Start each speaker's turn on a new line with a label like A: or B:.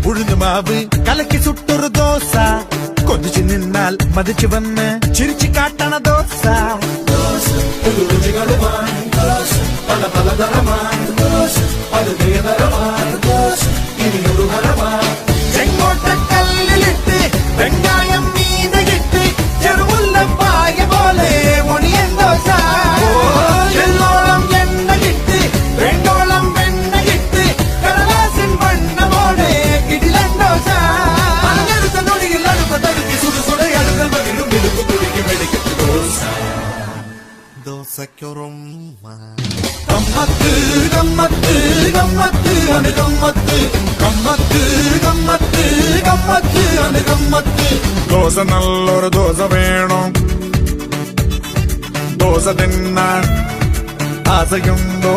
A: ഉഴുന്നുമാവ് കലക്കി സുട്ടൊരു ദോശ കൊതിച്ചു നിന്നാൽ മതിച്ചു വന്ന് ചിരിച്ചു കാട്ടണ ദോശ പല പലതരമായി ചെങ്കോട്ടക്കല്ലിലിട്ട് വെങ്കായം മീനകിട്ട് ചെറുമുല്ലപ്പായ പോലെ ഒണിയൻ ദോശ എല്ലോളം എണ്ണ കിട്ട് വെങ്കോളം വെണ്ണ കിട്ട് കടലാസിൻ വണ്ണമോടെ കിടിലൻ ദോശ അങ്ങനത്ത നൊടിയിൽ അടുപ്പ തടുക്കി സുടുസുട അടുത്ത മകിലും വെളുപ്പ് തുടിക്കും വെടിക്കത്ത് ദോശ ദോശയ്ക്കൊറുമ്മ ഗമ്മത്ത് ഗമ്മത്ത് ഗമ്മത്ത് ആണ് ഗമ്മത്ത് ഗമ്മത്ത് ഗമ്മത്ത് ഗമ്മത്ത് ആണ് ഗമ്മത്ത് ദോശ നല്ലൊരു ദോശ വേണം ദോശ തിന്നാൻ ആശയുണ്ടോ